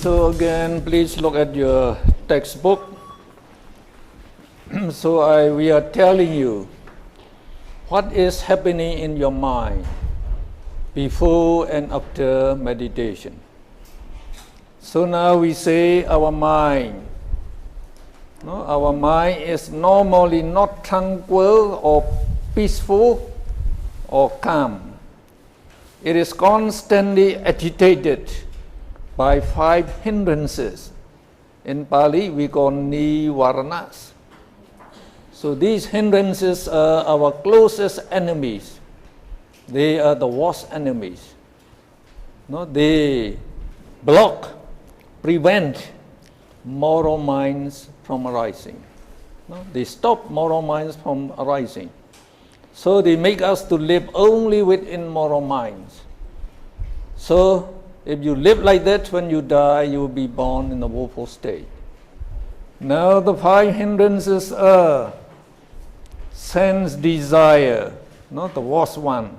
So again, please look at your textbook. We are telling you what is happening in your mind before and after meditation. So now we say our mind. No, our mind is normally not tranquil or peaceful or calm. It is constantly agitated by 5 hindrances. In Pali we call nivaranas. So these hindrances are our closest enemies. They are the worst enemies. No, they block, prevent moral minds from arising. No, they stop moral minds from arising. So they make us to live only within moral minds. So if you live like that, when you die, you will be born in a woeful state. Now the 5 hindrances are sense desire, not the worst one.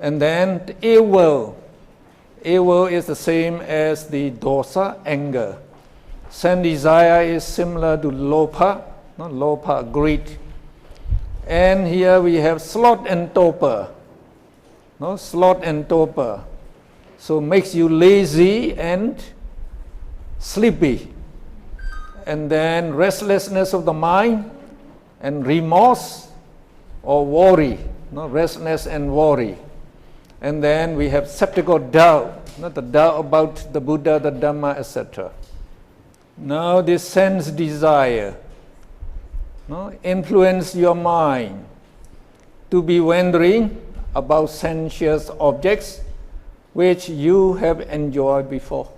And then the ill will. Ill will is the same as the dosa, anger. Sense desire is similar to lopa, not lopa, greed. And here we have sloth and torpor. No, sloth and torpor. So makes you lazy and sleepy. And then restlessness of the mind and remorse or worry. No, restlessness and worry. And then we have skeptical doubt, not the doubt about the Buddha, the Dhamma, etc. Now this sense desire, no, influence your mind to be wondering about sensuous objects which you have enjoyed before.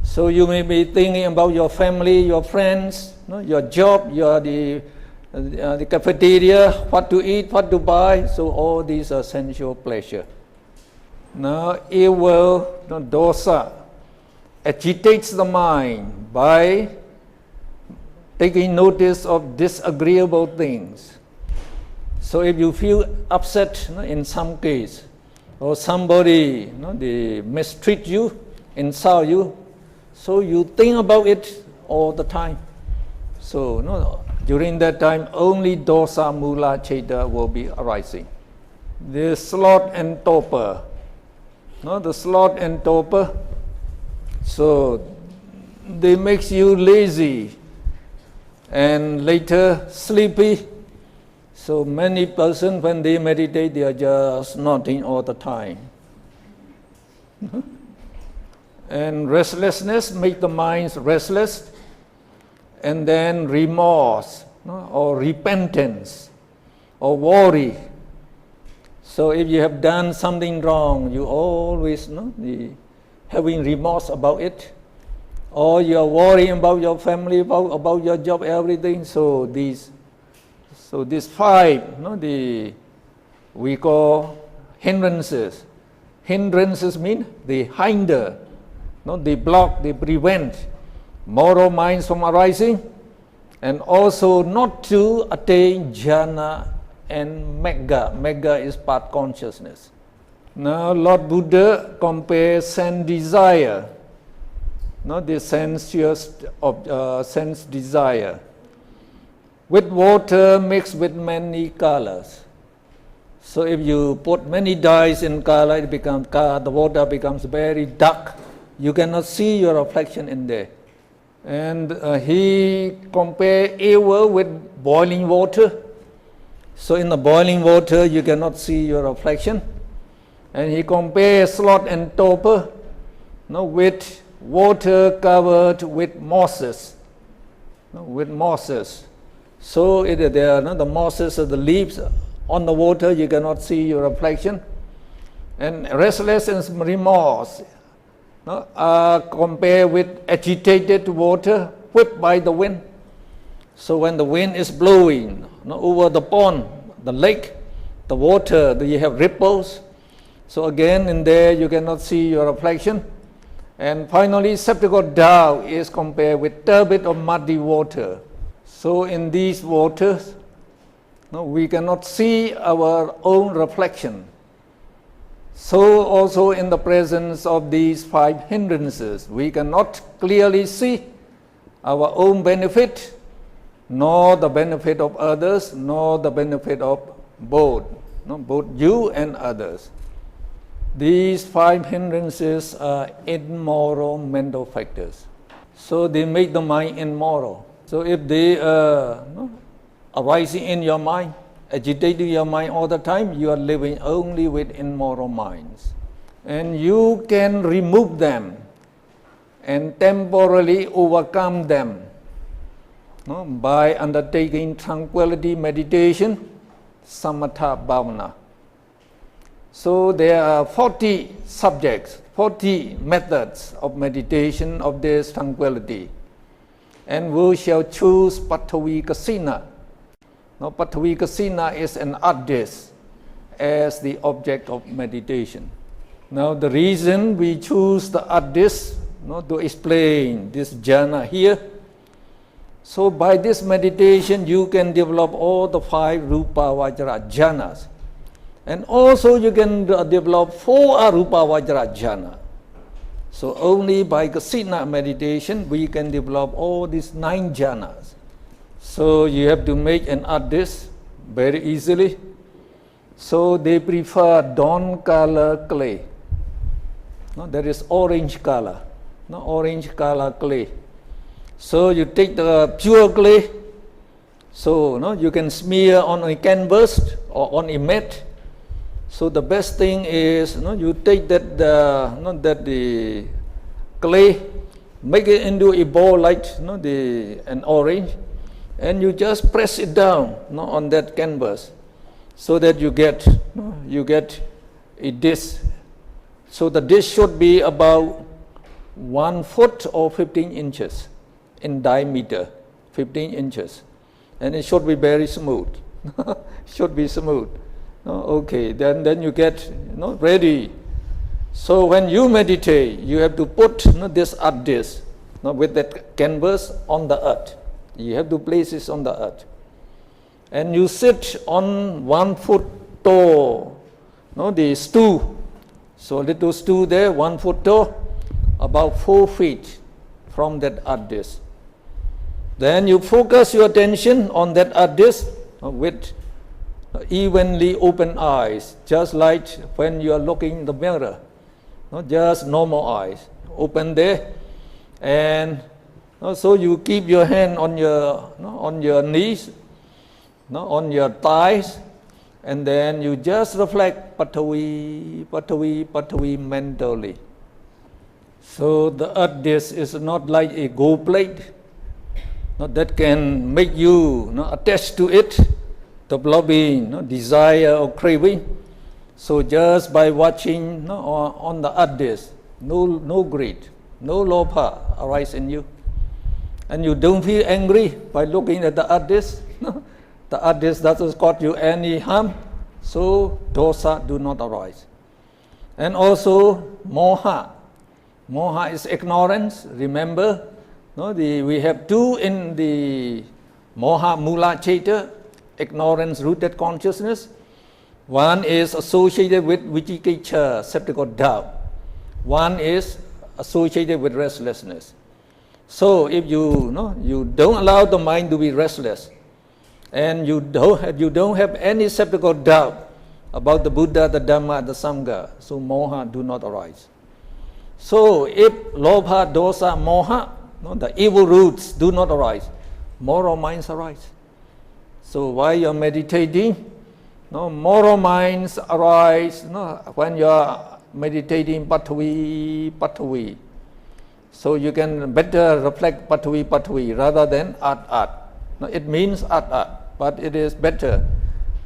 So you may be thinking about your family, your friends, no, your job, the cafeteria, what to eat, what to buy. So all these are sensual pleasure. Now ill will, no, dosa, agitates the mind by taking notice of disagreeable things. So if you feel upset, no, in some case, or somebody, no, they mistreat you, insult you, so you think about it all the time. So no, during that time, only dosa, mula, cheta will be arising. The sloth and torpor. No, the sloth and torpor, so they makes you lazy and later sleepy. So many persons, when they meditate, they are just nodding all the time. And restlessness make the minds restless. And then remorse, no, or repentance or worry. So if you have done something wrong, you always, no, having remorse about it. Or you are worrying about your family, about your job, everything. So these 5, no, we call hindrances. Hindrances mean they hinder, no, they block, they prevent moral minds from arising, and also not to attain jhana and megha. Megha is part consciousness. Now Lord Buddha compares sense desire, no, the sensuous sense desire, with water mixed with many colors. So if you put many dyes in color, the water becomes very dark. You cannot see your reflection in there. And he compared ill will with boiling water. So in the boiling water, you cannot see your reflection. And he compares sloth and torpor, no, with water covered with mosses. No, with mosses. So the mosses of the leaves on the water, you cannot see your reflection. And restlessness and remorse, no, are compared with agitated water whipped by the wind. So when the wind is blowing, no, over the pond, the lake, the water, you have ripples. So again in there you cannot see your reflection. And finally skeptical doubt is compared with turbid or muddy water. So in these waters, no, we cannot see our own reflection. So also in the presence of these 5 hindrances, we cannot clearly see our own benefit, nor the benefit of others, nor the benefit of both you and others. These 5 hindrances are immoral mental factors. So they make the mind immoral. So if they are arising in your mind, agitating your mind all the time, you are living only with immoral minds. And you can remove them and temporarily overcome them by undertaking tranquility meditation, samatha bhavana. So there are 40 subjects, 40 methods of meditation of this tranquility. And we shall choose Patthavi Kasina. Now, Patthavi Kasina is an abyss as the object of meditation. Now, the reason we choose the abyss to explain this jhana here. So, by this meditation, you can develop all the 5 Rupa Vajra jhanas. And also, you can develop 4 Arupa Vajra jhana. So, only by Kasina meditation, we can develop all these 9 jhanas. So you have to make an abyss very easily. So they prefer dawn color clay. That is orange color. Orange color clay. So you take the pure clay. So you can smear on a canvas or on a mat. So the best thing is you take the clay, make it into a ball like an orange. And you just press it down on that canvas so that you get a dish. So the dish should be about 1 foot or 15 inches in diameter, 15 inches. And it should be very smooth. Should be smooth. Okay, then you get ready. So when you meditate, you have to put this dish with that canvas on the earth. You have to place it on the earth. And you sit on 1 foot tall, the stool. So little stool there, 1 foot tall, about 4 feet from that earth dish. Then you focus your attention on that earth dish with evenly open eyes, just like when you are looking in the mirror. Just normal eyes, open there, and so you keep your hand on your knees, on your thighs, and then you just reflect Patthavi, Patthavi, Patthavi mentally. So the earth dish is not like a gold plate that can make you attached to it, developing desire or craving. So just by watching on the earth dish, no greed, no lobha arise in you. And you don't feel angry by looking at the earth dish. The earth dish doesn't cause you any harm, so dosa do not arise. And also moha. Moha is ignorance. Remember, we have 2 in the moha mula cheta, ignorance rooted consciousness. One is associated with vicikiccha, skeptical doubt. One is associated with restlessness. So if you don't allow the mind to be restless, and you don't have any skeptical doubt about the Buddha, the Dhamma, the Sangha, so moha do not arise. So if lobha, dosa, moha, the evil roots do not arise, moral minds arise. So while you're meditating, moral minds arise when you're meditating Patthavi, Patthavi. So you can better reflect Patthavi, Patthavi rather than at. It means at, but it is better.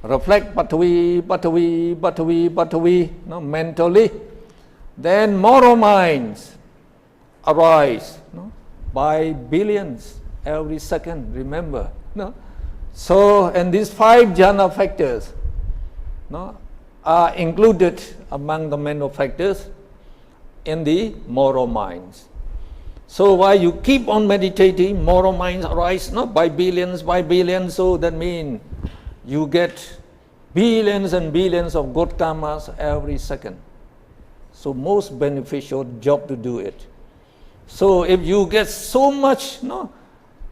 Reflect Patthavi, Patthavi, Patthavi, Patthavi mentally. Then moral minds arise by billions every second, remember. So, and these 5 jhana factors are included among the mental factors in the moral minds. So while you keep on meditating, moral minds arise by billions, so that means you get billions and billions of good karmas every second. So most beneficial job to do it. So if you get so much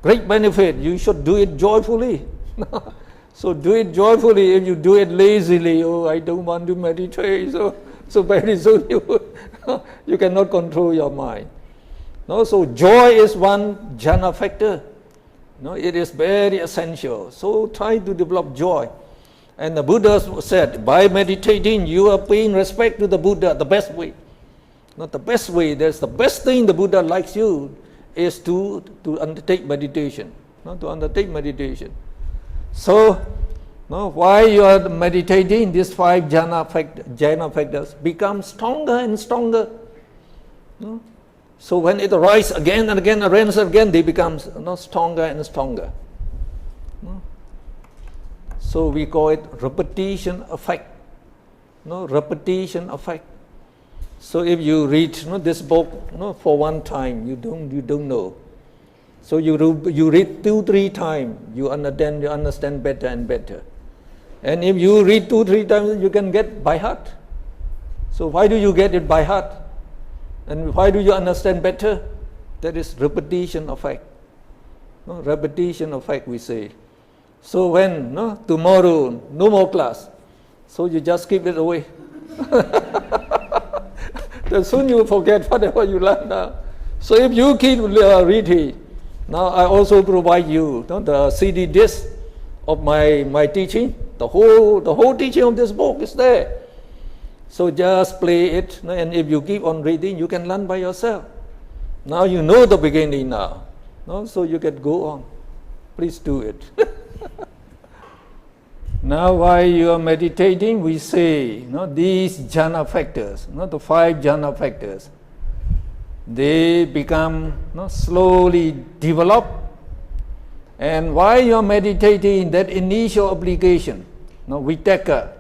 great benefit, you should do it joyfully. So do it joyfully. If you do it lazily, I don't want to meditate, so very soon you cannot control your mind. So joy is one jhana factor. It is very essential. So try to develop joy. And the Buddha said, by meditating, you are paying respect to the Buddha the best way. Not the best way. There's the best thing the Buddha likes you is to undertake meditation. To undertake meditation. So, while you are meditating, these 5 jhana factors become stronger and stronger. So when it arises again and again, arises again, they become stronger and stronger. So we call it repetition effect. Repetition effect. So if you read this book for one time, you don't know. So you read 2-3 times, you understand better and better. And if you read 2-3 times, you can get by heart. So why do you get it by heart? And why do you understand better? That is repetition effect. Repetition effect, we say. So when tomorrow no more class, so you just keep it away. Then soon you forget whatever you learn now. So if you keep reading, now I also provide you the CD disc of my teaching. The whole teaching of this book is there. So just play it, and if you keep on reading, you can learn by yourself. Now you know the beginning now, so you can go on. Please do it. Now while you are meditating, we say these jhana factors, the 5 jhana factors, they become slowly develop. And while you are meditating, that initial obligation, vitaka,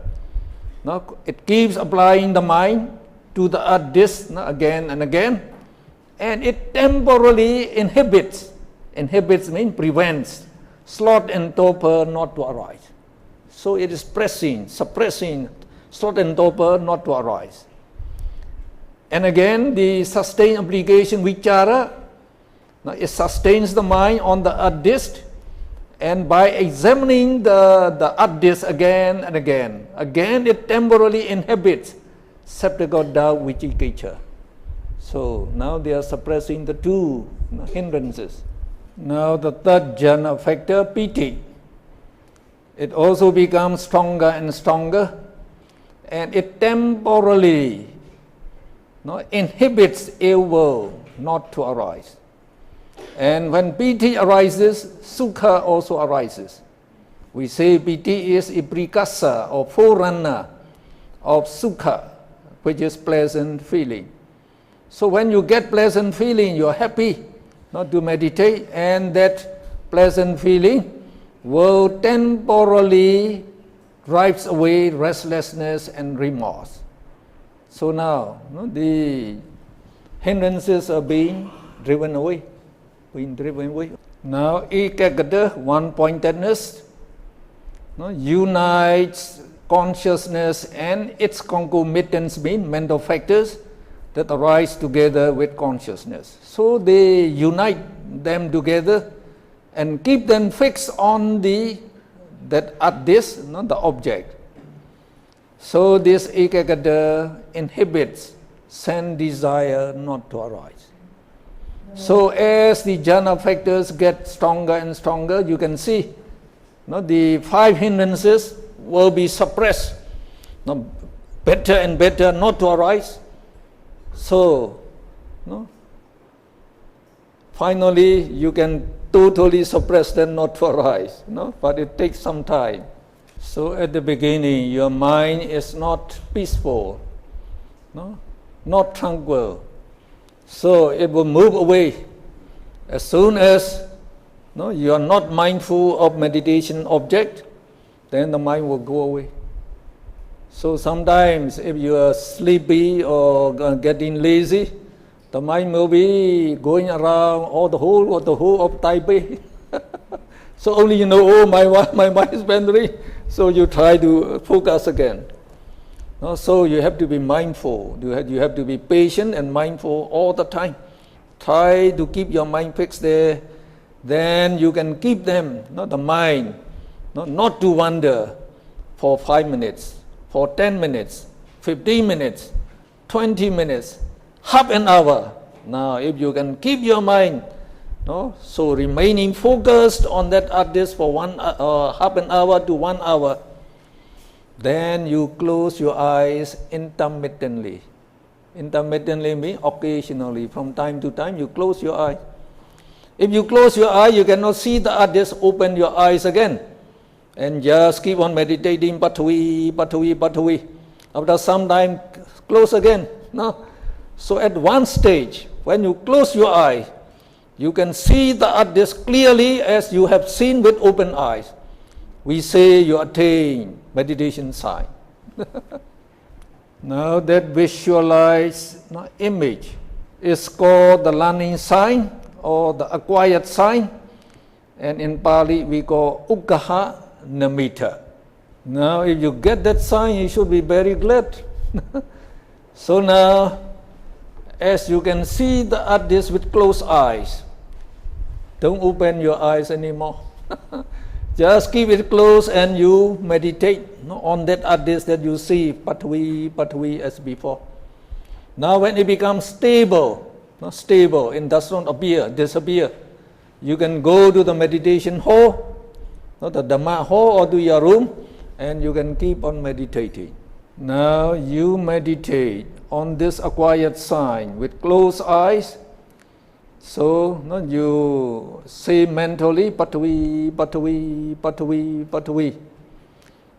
it keeps applying the mind to the this again and again, and it temporarily inhibits means prevents sloth and torpor not to arise. So it is suppressing sloth and torpor not to arise. And again, the sustained obligation vichara, it sustains the mind on the adist, and by examining the adist again and again it temporarily inhibits septagoda vicikiccha. So now they are suppressing the 2 hindrances. Now the 3rd jhana factor, piti. It also becomes stronger and stronger, and it temporarily inhibits ill will not to arise. And when piti arises, sukha also arises. We say piti is a precursor or forerunner of sukha, which is pleasant feeling. So when you get pleasant feeling, you are happy to meditate, and that pleasant feeling will temporarily drives away restlessness and remorse. So now the hindrances are being driven away. Now ekagata, one-pointedness, unites consciousness and its concomitants, mean mental factors that arise together with consciousness. So they unite them together and keep them fixed on the object. So this ekagata inhibits sense desire not to arise. So as the jhana factors get stronger and stronger, you can see the 5 hindrances will be suppressed, better and better not to arise. So finally you can totally suppress them not to arise, but it takes some time. So at the beginning your mind is not peaceful, not tranquil. So it will move away. As soon as you are not mindful of meditation object, then the mind will go away. So sometimes if you are sleepy or getting lazy, the mind will be going around all the whole of Taipei. So only my mind is wandering. So you try to focus again. No? So you have to be mindful. You have to be patient and mindful all the time. Try to keep your mind fixed there. Then you can keep them, the mind, not to wander for 5 minutes, for 10 minutes, 15 minutes, 20 minutes, half an hour. Now, if you can keep your mind, so remaining focused on that artist for half an hour to 1 hour, then you close your eyes intermittently. Intermittently means occasionally, from time to time, you close your eyes. If you close your eye, you cannot see the artist. Open your eyes again and just keep on meditating. Patwi. After some time, close again. No? So at one stage, when you close your eye, you can see the artist clearly as you have seen with open eyes. We say you attain meditation sign. Now that visualized image is called the learning sign, or the acquired sign, and in Pali we call Ukkaha Namitta. Now if you get that sign, you should be very glad. So now, as you can see the artist with closed eyes, don't open your eyes anymore. Just keep it closed and you meditate on that artist that you see, patwi as before. Now when it becomes stable, it does not disappear. You can go to the meditation hall, the Dhamma hall, or to your room, and you can keep on meditating. Now you meditate on this acquired sign with closed eyes. So you say mentally, patwi.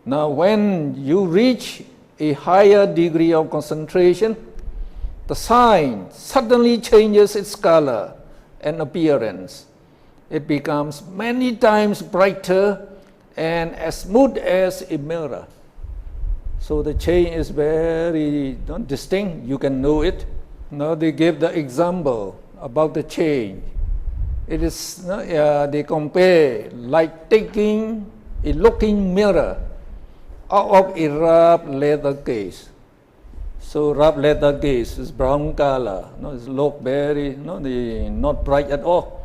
Now when you reach a higher degree of concentration, the sign suddenly changes its color and appearance. It becomes many times brighter and as smooth as a mirror. So the change is very distinct. You can know it. Now they give the example about the change. It is they compare like taking a looking mirror out of a rough leather case. So rough leather case is brown color. It look very not bright at all.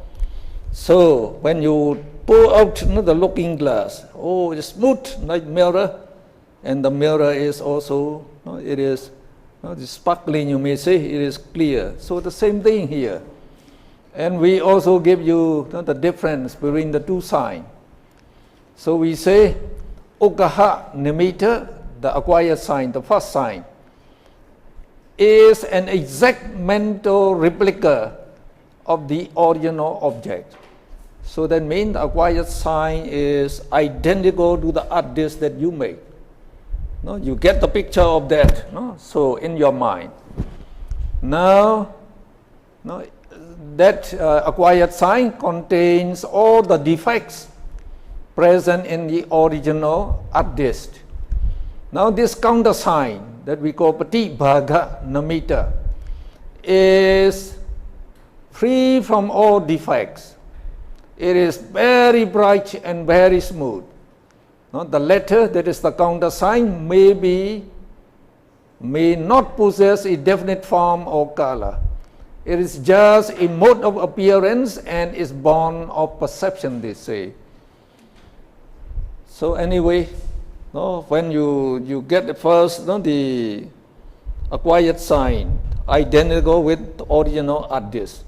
So when you pull out the looking glass, it's smooth like mirror, and the mirror is also it is sparkling. You may say it is clear. So the same thing here, and we also give you the difference between the two signs. So we say Ukkaha Nimitta, the acquired sign, the first sign, is an exact mental replica of the original object. So that means the acquired sign is identical to the artist that you make. You get the picture of that. So in your mind. Now, that acquired sign contains all the defects present in the original artist. Now this counter sign that we call Patibhaga Namitta is free from all defects. It is very bright and very smooth. The letter, that is the counter sign, may not possess a definite form or color. It is just a mode of appearance and is born of perception, they say. So anyway, when you get the first, the acquired sign, identical with the original artist.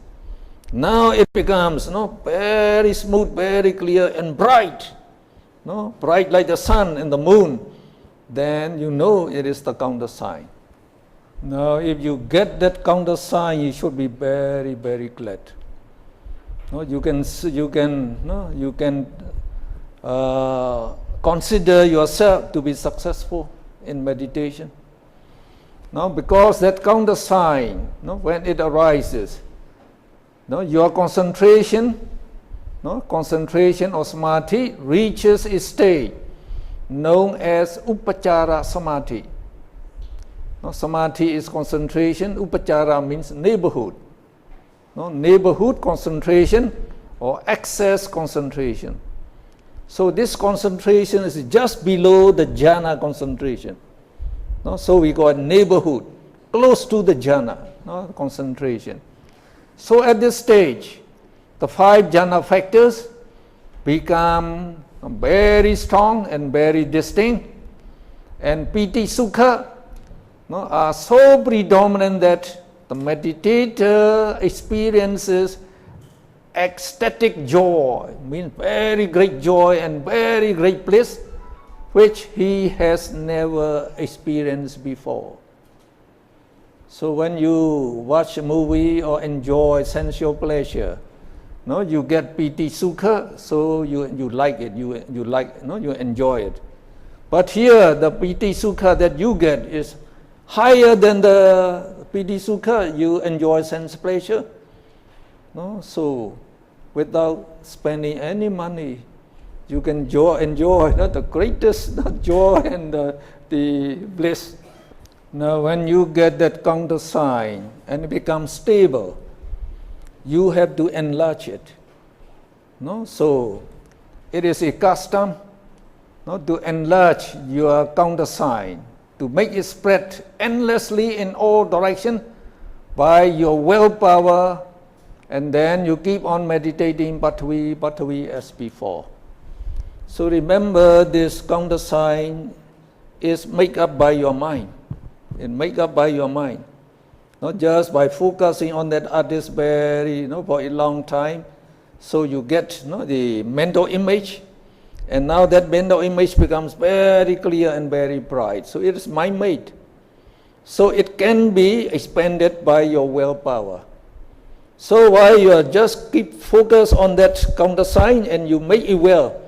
Now it becomes very smooth, very clear and bright. Bright like the sun and the moon. Then you know it is the counter sign. Now if you get that counter sign, you should be very, very glad. You can consider yourself to be successful in meditation. Now because that counter sign, when it arises, your concentration or samadhi reaches a state known as upachara samadhi. Samadhi is concentration, upachara means neighborhood. Neighborhood concentration or excess concentration. So this concentration is just below the jhana concentration. No? So we got neighborhood, close to the jhana, no? Concentration. So at this stage, the 5 jhana factors become very strong and very distinct, and piti sukha, no, are so predominant that the meditator experiences ecstatic joy, means very great joy and very great bliss, which he has never experienced before. So when you watch a movie or enjoy sensual pleasure, no, you get piti sukha, so you like it, you like, no, you enjoy it. But here the piti sukha that you get is higher than the piti sukha you enjoy sense pleasure. No? So without spending any money, you can enjoy the greatest joy and the bliss. Now when you get that counter sign and it becomes stable, you have to enlarge it. No? So it is a custom, no, to enlarge your counter sign, to make it spread endlessly in all directions by your willpower, and then you keep on meditating Pathavi as before. So remember, this counter sign is made up by your mind. It's made up by your mind. Not just by focusing on that artist very, for a long time, so you get, the mental image, and now that mental image becomes very clear and very bright. So it is mind-made. So it can be expanded by your willpower. So while you are just keep focus on that counter sign and you make it well,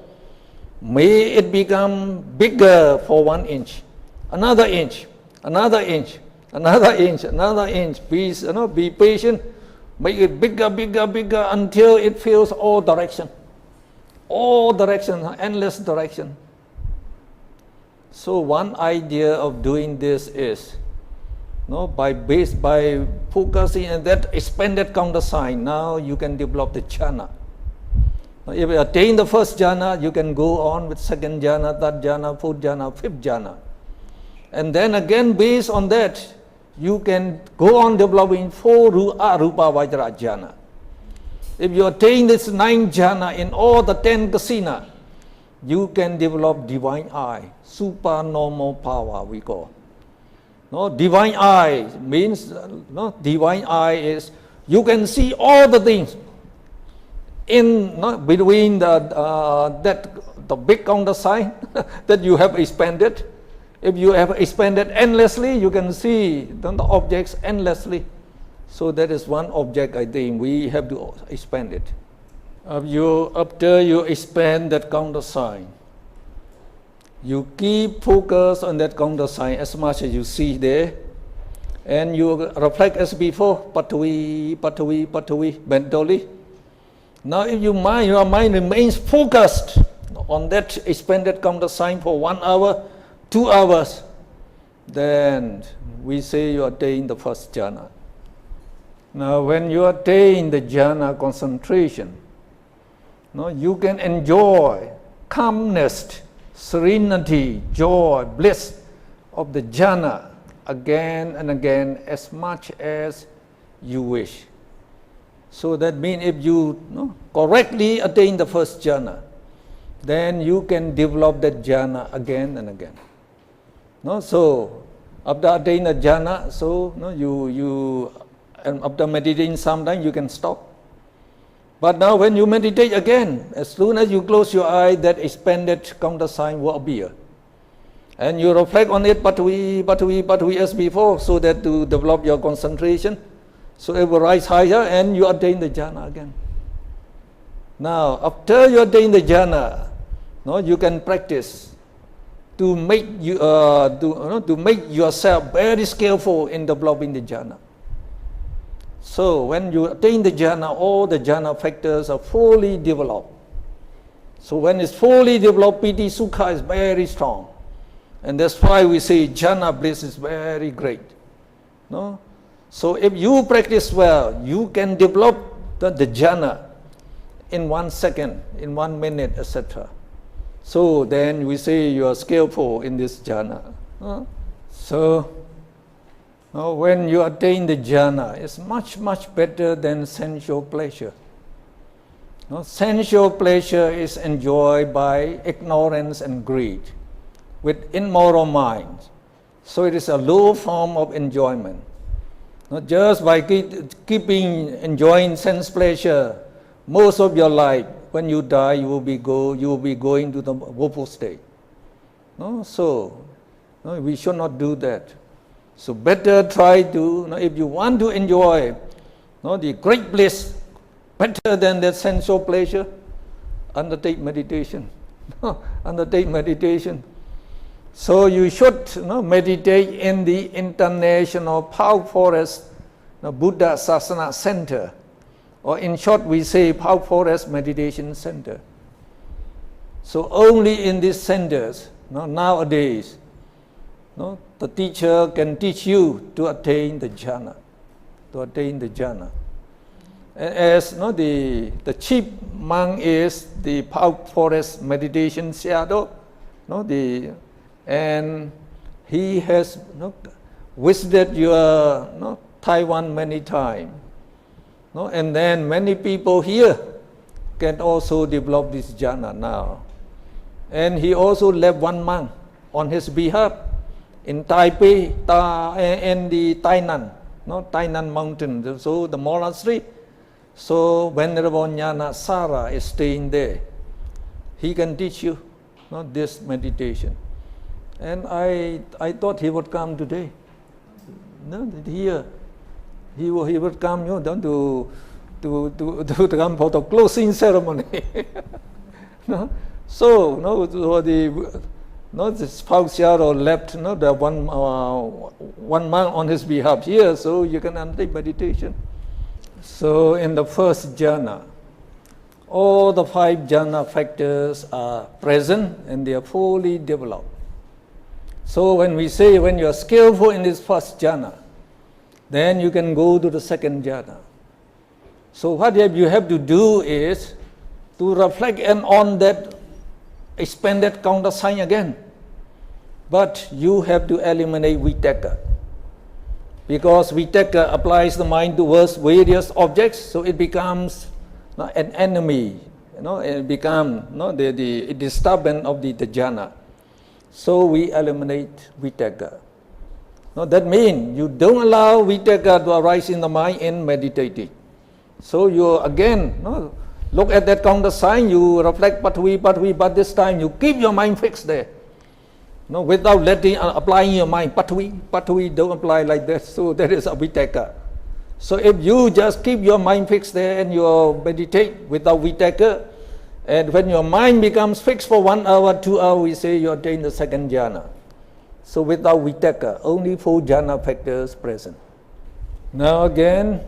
may it become bigger for 1 inch, another inch, another inch, another inch, another inch. Please, be patient. Make it bigger, bigger, bigger until it fills all direction. All direction, endless direction. So one idea of doing this is, by focusing on that expanded counter sign, now you can develop the jhana. Now, if you attain the first jhana, you can go on with second jhana, third jhana, fourth jhana, fifth jhana. And then again, based on that, you can go on developing 4 arupa vajra jhana. If you attain this 9th jhana in all the 10 kasina, you can develop divine eye, supernormal power we call. Divine eye means, divine eye is you can see all the things in between the big counter sign that you have expanded. If you have expanded endlessly, you can see the objects endlessly. So that is one object I think we have to expand it. After you expand that counter sign, you keep focus on that counter sign as much as you see there, and you reflect as before, Pathavi, Pathavi, Pathavi, mentally. Now if your mind remains focused on that expanded counter sign for 1 hour, 2 hours, then we say you attain the first jhana. Now when you attain the jhana concentration, you can enjoy calmness, serenity, joy, bliss of the jhana again and again as much as you wish. So that means if you correctly attain the first jhana, then you can develop that jhana again and again. So after attaining the jhana, so and after meditating sometime you can stop. But now when you meditate again, as soon as you close your eye, that expanded counter sign will appear. And you reflect on it, Pathavi, Pathavi, Pathavi as before, so that to develop your concentration. So it will rise higher and you attain the jhana again. Now, after you attain the jhana, you can practice to make yourself very skillful in developing the jhana. So when you attain the jhana, all the jhana factors are fully developed. So when it's fully developed, piti sukha is very strong. And that's why we say jhana bliss is very great. So if you practice well, you can develop the jhana in 1 second, in 1 minute, etc. So then we say you are skillful in this jhana. So, when you attain the jhana, it's much, much better than sensual pleasure. Sensual pleasure is enjoyed by ignorance and greed with immoral minds. So it is a low form of enjoyment. Not just by keeping enjoying sense pleasure most of your life, when you die, you will be going to the woeful state. We should not do that. So better try to, if you want to enjoy the great bliss, better than that sensual pleasure, undertake meditation. Undertake meditation. So you should meditate in the International Power Forest Buddha Sasana Center, or in short we say Power Forest Meditation Center. So only in these centers nowadays the teacher can teach you to attain the jhana. As the chief monk is the Power Forest Meditation shadow, and he has visited your Taiwan many times. And then many people here can also develop this jhana now. And he also left one monk on his behalf in Taipei and the Tainan mountain, so the monastery. So Venerable Jnana Sara is staying there. He can teach you this meditation. And I thought he would come today. Here he would come to come for the closing ceremony. So this Paul Shadow left the one monk on his behalf here, so you can undertake meditation. So in the first jhana, all the 5 jhana factors are present and they are fully developed. So when we say when you are skillful in this first jhana, then you can go to the second jhana. So what you have to do is to reflect on that expanded counter sign again. But you have to eliminate vitaka. Because vitaka applies the mind towards various objects, so it becomes an enemy. It becomes the disturbance of the jhana. So we eliminate vitaka. That means you don't allow vitaka to arise in the mind in meditating. So you again look at that counter sign, you reflect patwi, but this time you keep your mind fixed there. Without applying your mind, patwi don't apply like that, so that is a vitaka. So if you just keep your mind fixed there and you meditate without vitaka, and when your mind becomes fixed for 1 hour, 2 hours, we say you attain the second jhana. So without vitaka, only 4 jhana factors present. Now again,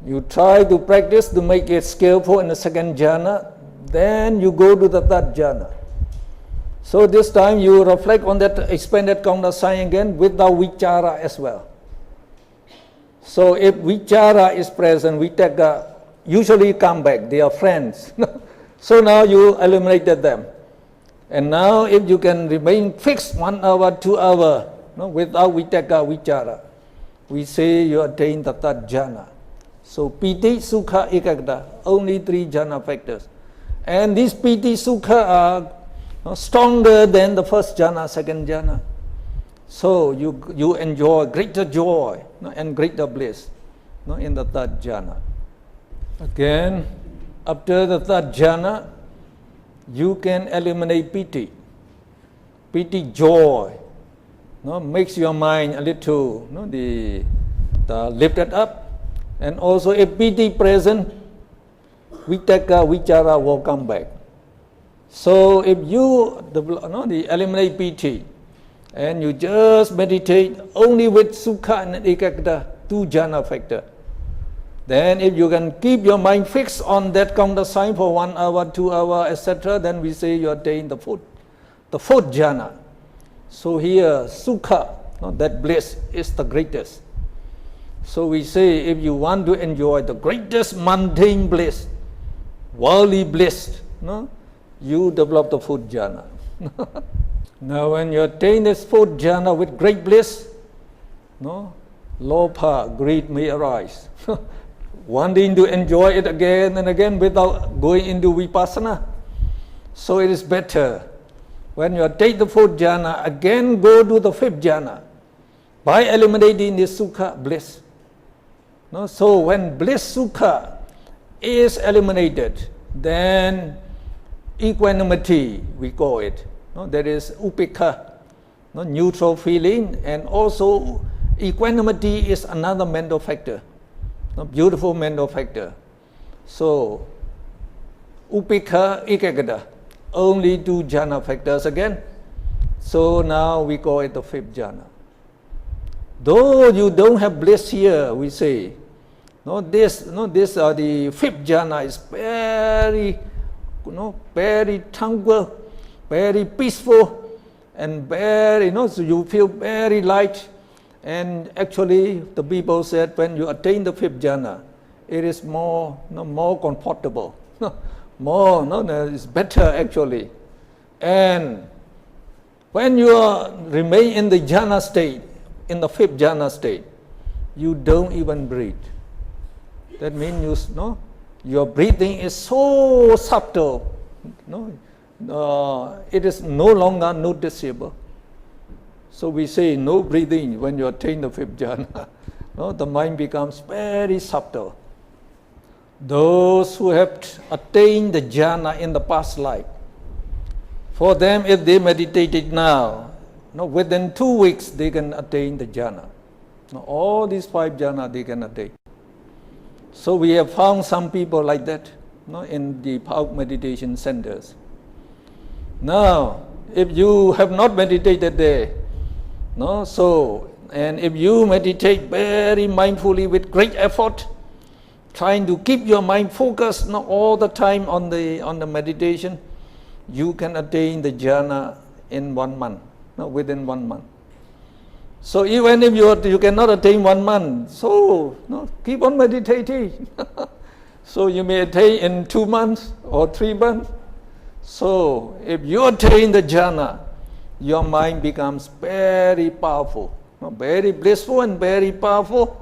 you try to practice to make it skillful in the second jhana, then you go to the third jhana. So this time you reflect on that expanded counter sign again without vichara as well. So if vichara is present, vitaka usually come back, they are friends. So now you eliminated them. And now if you can remain fixed 1 hour, 2 hours, without vitaka, vichara, we say you attain the third jhana. So piti, sukha, ekagata, only 3 jhana factors. And these piti, sukha are stronger than the first jhana, second jhana. So you enjoy greater joy and greater bliss in the third jhana. Again, after the third jhana, you can eliminate piti. Piti, joy, makes your mind a little the lifted up. And also if piti present, vitaka, vichara will come back. So if you eliminate piti and you just meditate only with sukha and ekagata, 2 jhana factor, then if you can keep your mind fixed on that counter sign for 1 hour, 2 hours, etc., then we say you attain the fourth jhana. So here sukha, that bliss is the greatest. So we say if you want to enjoy the greatest mundane bliss, worldly bliss, you develop the fourth jhana. Now when you attain this fourth jhana with great bliss, no, lopa, greed may arise. Wanting to enjoy it again and again without going into vipassana. So it is better when you attain the fourth jhana, again go to the fifth jhana by eliminating this sukha, bliss. No? So when bliss sukha is eliminated, then equanimity, we call it. No? There is upekha, no? Neutral feeling, and also equanimity is another mental factor, no? Beautiful mental factor. So upekha, ekagata, only two jhana factors again. So now we call it the fifth jhana. Though you don't have bliss here, we say, this the fifth jhana is very, very tranquil, very peaceful, and very, so you feel very light. And actually, the people said when you attain the fifth jhana, it is more comfortable, it's better actually. And when you remain in the jhana state, in the fifth jhana state, you don't even breathe. That means your breathing is so subtle, it is no longer noticeable. So we say no breathing when you attain the fifth jhana. The mind becomes very subtle. Those who have attained the jhana in the past life, for them, if they meditated now, within 2 weeks they can attain the jhana. All these 5 jhana they can attain. So we have found some people like that, in the Pauk meditation centers. Now, if you have not meditated there, and if you meditate very mindfully with great effort, trying to keep your mind focused all the time on the meditation, you can attain the jhana in 1 month, within 1 month. So even if you cannot attain 1 month, so keep on meditating. So you may attain in 2 months or 3 months. So if you attain the jhana, your mind becomes very powerful, very blissful and very powerful.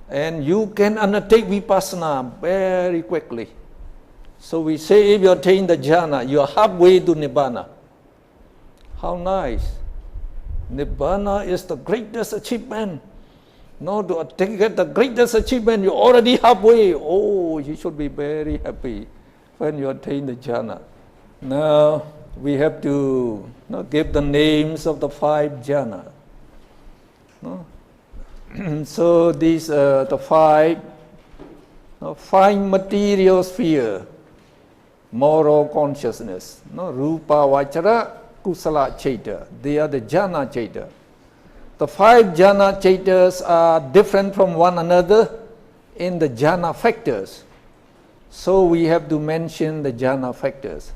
And you can undertake vipassana very quickly. So we say if you attain the jhana, you are halfway to nibbana. How nice. Nibbana is the greatest achievement. To get the greatest achievement, you're already halfway. Oh, you should be very happy when you attain the jhana. Now, we have to give the names of the 5 jhana. So these are the 5 material sphere, moral consciousness. Rupa, Vachara, Kusala, Chaita. They are the jhana chaita. The 5 jhana chaitas are different from one another in the jhana factors. So we have to mention the jhana factors.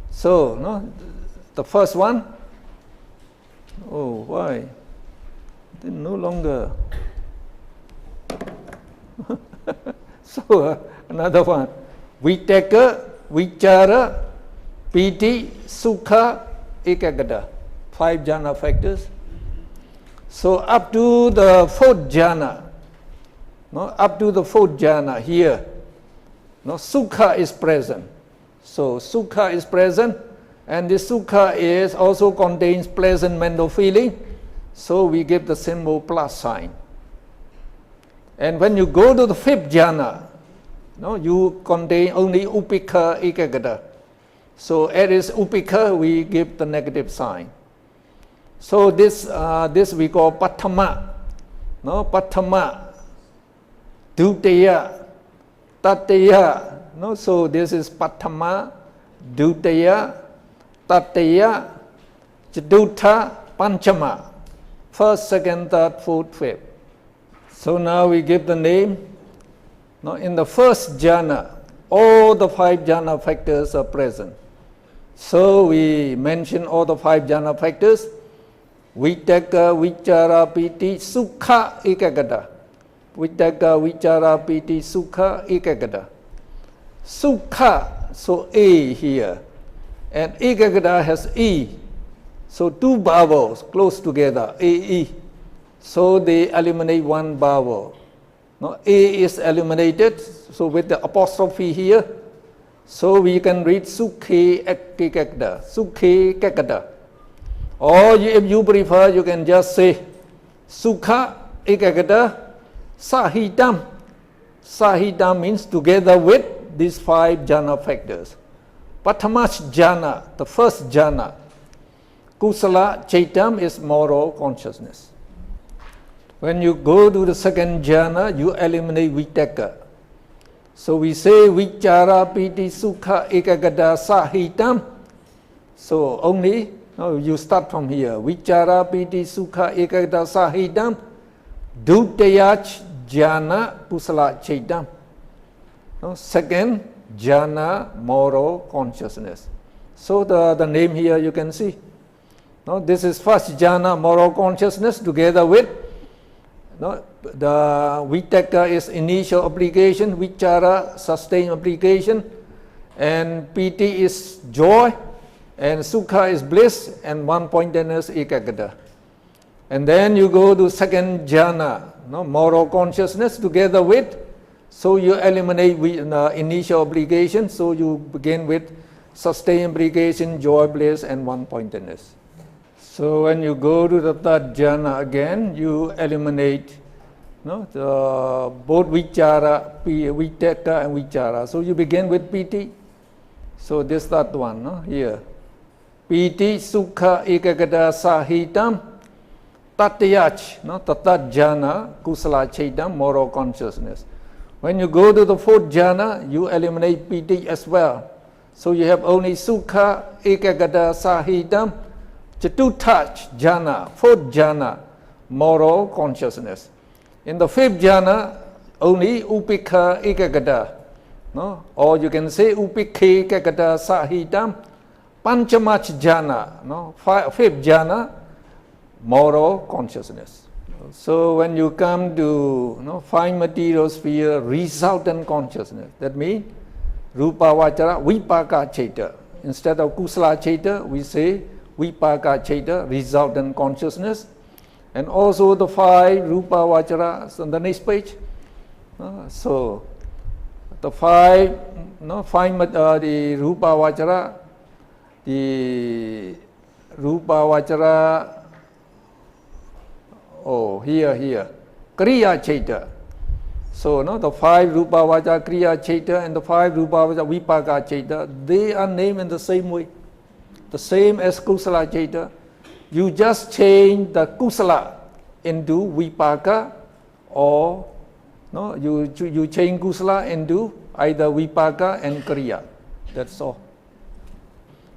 So, the first one, oh, why? Then no longer. So, another one, Vitaka, Vichara, Piti, Sukha, Ekagata. 5 jhana factors. So, up to the 4th jhana, up to the 4th jhana here, Sukha is present. So sukha is present, and this sukha is also contains pleasant mental feeling. So we give the symbol plus sign. And when you go to the 5th jhana, you contain only upekha, ekagata. So it is upekha, we give the negative sign. So this we call patthama, patthama, dutaya, tataya. So this is patthama, dutaya, tataya, chatutha, panchama. 1st, 2nd, 3rd, 4th, 5th. So now we give the name. In the 1st jhana, all the 5 jhana factors are present. So we mention all the 5 jhana factors. Vitaka, vichara, piti, sukha, ekagata. Vitaka, vichara, piti, sukha, ekagata. Sukha, so A here. And ekagata has E. So two vowels close together, AE. So they eliminate one vowel. Now A is eliminated, so with the apostrophe here, so we can read Sukhe Ekekada, Sukhe Kekada. Or if you prefer, you can just say Sukha Ekekada Sahitam. Sahitam means together with these 5 jhana factors. Patamash jhana, the first jhana. Kusala Chaitam is moral consciousness. When you go to the second jhana, you eliminate Vitaka. So we say Vichara Piti Sukha Ekagada Sahitam. So only, you start from here. Vichara Piti Sukha Ekagada Sahitam. Dutayach jhana Kusala Chaitam. Second jhana, moral consciousness. So the name here you can see. Now this is first jhana, moral consciousness, together with the Vitaka is initial application, Vichara sustained application, and Piti is joy, and Sukha is bliss, and one-pointedness Ekagada. And then you go to second jhana, moral consciousness, together with, so you eliminate initial application, so you begin with sustained application, joy, bliss, and one-pointedness. So when you go to the third jhana again, you eliminate both Vichara, Vitaka and Vichara. So you begin with Piti. So this third one here. Piti Sukha Ekagada Sahitam Tatyach, the third jhana, Kusala Chaitam, moral consciousness. When you go to the fourth jhana, you eliminate Piti as well. So you have only Sukha Ekagada Sahitam, Chatutach jhana, fourth jhana, moral consciousness. In the fifth jhana, only Upikha Ekagada, or you can say Upikhe Ekagada Sahitam, Panchamach jhana, fifth jhana, moral consciousness. So when you come to five material sphere, resultant consciousness, that means Rupa Vachara Vipaka Chaita. Instead of Kusala Chaita, we say Vipaka Chaita, resultant consciousness. And also the 5 Rupa Vacharas on the next page. So the 5, the Rupa Vachara, the Rupa Vachara, here, Kriya Chaita. So the 5 Rupa Vachara Kriya Chaita and the 5 Rupa Vachara Vipaka Chaita, they are named in the same way. The same as Kusala Chaita. You just change the Kusala into Vipaka, or you change Kusala into either Vipaka and Kriya. That's all.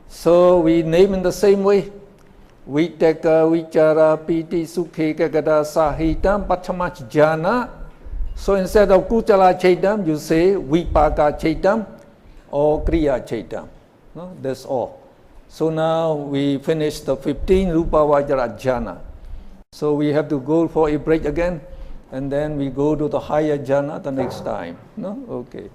So we name in the same way. Vitaka, Vichara, Piti, Sukhe, Ekagada, Sahitam, Pathamach jhana. So instead of Kusala Chaitam, you say Vipaka Chaitam or Kriya Chaitam. That's all. So now we finish the 15 Rupa Vajra jhana. So we have to go for a break again, and then we go to the higher jhana the next time. Okay.